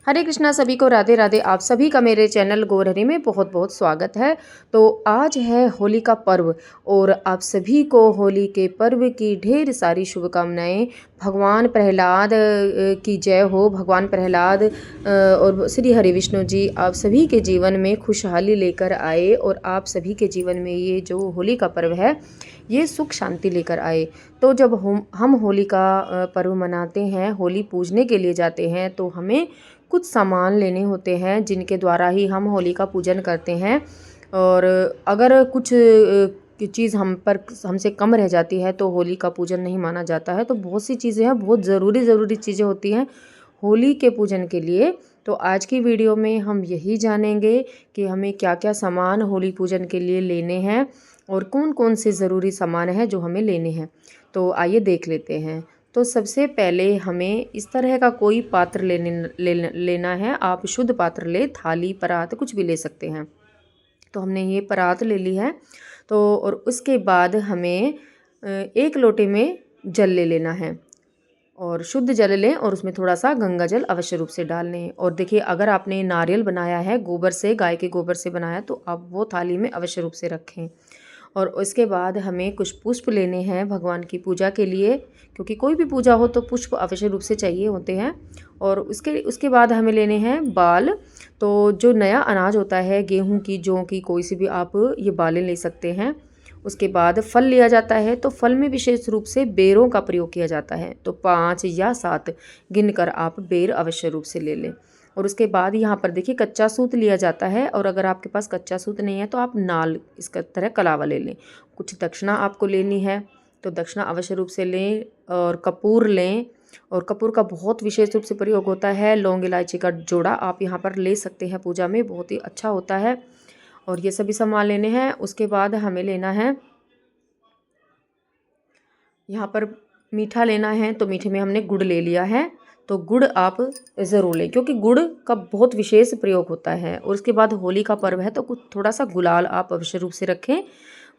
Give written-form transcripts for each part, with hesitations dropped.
हरे कृष्णा, सभी को राधे राधे। आप सभी का मेरे चैनल गौरहरी में बहुत बहुत स्वागत है। तो आज है होली का पर्व और आप सभी को होली के पर्व की ढेर सारी शुभकामनाएं। भगवान प्रहलाद की जय हो। भगवान प्रहलाद और श्री हरि विष्णु जी आप सभी के जीवन में खुशहाली लेकर आए और आप सभी के जीवन में ये जो होली का पर्व है ये सुख शांति लेकर आए। तो जब हम होली का पर्व मनाते हैं, होली पूजने के लिए जाते हैं, तो हमें कुछ सामान लेने होते हैं जिनके द्वारा ही हम होली का पूजन करते हैं। और अगर कुछ चीज़ हमसे कम रह जाती है तो होली का पूजन नहीं माना जाता है। तो बहुत सी चीज़ें हैं, बहुत ज़रूरी चीज़ें होती हैं होली के पूजन के लिए। तो आज की वीडियो में हम यही जानेंगे कि हमें क्या क्या सामान होली पूजन के लिए लेने हैं और कौन कौन से ज़रूरी सामान हैं जो हमें लेने हैं। तो आइए देख लेते हैं। तो सबसे पहले हमें इस तरह का कोई पात्र लेना है। आप शुद्ध पात्र ले, थाली परात कुछ भी ले सकते हैं। तो हमने ये परात ले ली है। तो और उसके बाद हमें एक लोटे में जल ले लेना है और शुद्ध जल लें और उसमें थोड़ा सा गंगा जल अवश्य रूप से डाल लें। और देखिए, अगर आपने नारियल बनाया है गोबर से, गाय के गोबर से बनाया, तो आप वो थाली में अवश्य रूप से रखें। और उसके बाद हमें कुछ पुष्प लेने हैं भगवान की पूजा के लिए, क्योंकि कोई भी पूजा हो तो पुष्प अवश्य रूप से चाहिए होते हैं। और उसके बाद हमें लेने हैं बाल। तो जो नया अनाज होता है, गेहूं की, जौ की, कोई सी भी आप ये बालें ले सकते हैं। उसके बाद फल लिया जाता है। तो फल में विशेष रूप से बेरों का प्रयोग किया जाता है। तो 5 या 7 गिनकर आप बेर अवश्य रूप से ले लें। और उसके बाद यहाँ पर देखिए कच्चा सूत लिया जाता है। और अगर आपके पास कच्चा सूत नहीं है तो आप नाल इसका तरह कलावा ले लें। कुछ दक्षिणा आपको लेनी है, तो दक्षिणा अवश्य रूप से लें। और कपूर लें, और कपूर का बहुत विशेष रूप से प्रयोग होता है। लौंग इलायची का जोड़ा आप यहाँ पर ले सकते हैं, पूजा में बहुत ही अच्छा होता है। और ये सभी सामान लेने हैं। उसके बाद हमें लेना है यहाँ पर मीठा लेना है। तो मीठे में हमने गुड़ ले लिया है। तो गुड़ आप ज़रूर लें, क्योंकि गुड़ का बहुत विशेष प्रयोग होता है। और उसके बाद होली का पर्व है तो कुछ थोड़ा सा गुलाल आप अवश्य रूप से रखें,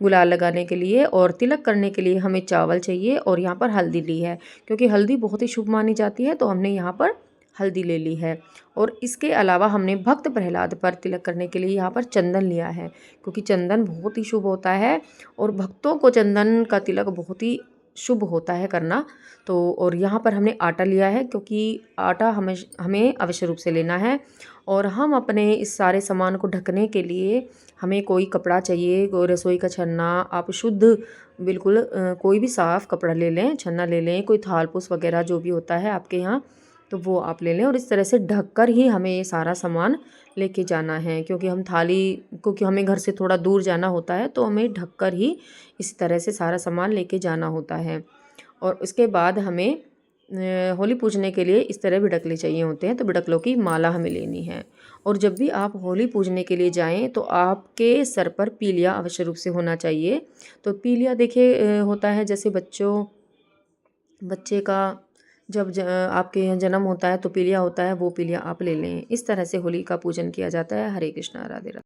गुलाल लगाने के लिए। और तिलक करने के लिए हमें चावल चाहिए और यहाँ पर हल्दी ली है, क्योंकि हल्दी बहुत ही शुभ मानी जाती है। तो हमने यहाँ पर हल्दी ले ली है। और इसके अलावा हमने भक्त प्रहलाद पर तिलक करने के लिए यहाँ पर चंदन लिया है, क्योंकि चंदन बहुत ही शुभ होता है और भक्तों को चंदन का तिलक बहुत ही शुभ होता है करना। तो और यहाँ पर हमने आटा लिया है, क्योंकि आटा हमें अवश्य रूप से लेना है। और हम अपने इस सारे सामान को ढकने के लिए हमें कोई कपड़ा चाहिए, कोई रसोई का छन्ना, आप शुद्ध बिल्कुल कोई भी साफ़ कपड़ा ले लें, छन्ना ले लें, कोई थालपूस वगैरह जो भी होता है आपके यहाँ, तो वो आप ले लें। और इस तरह से ढककर ही हमें ये सारा सामान लेके जाना है, क्योंकि क्योंकि हमें घर से थोड़ा दूर जाना होता है, तो हमें ढककर ही इस तरह से सारा सामान लेके जाना होता है। और उसके बाद हमें होली पूजने के लिए इस तरह बिडकले चाहिए होते हैं। तो बिडकलों की माला हमें लेनी है। और जब भी आप होली पूजने के लिए जाएं तो आपके सर पर पीलिया अवश्य रूप से होना चाहिए। तो पीलिया देखिए होता है जैसे बच्चे का जब आपके यहाँ जन्म होता है तो पीलिया होता है, वो पीलिया आप ले लें। इस तरह से होली का पूजन किया जाता है। हरे कृष्णा, राधे राधे।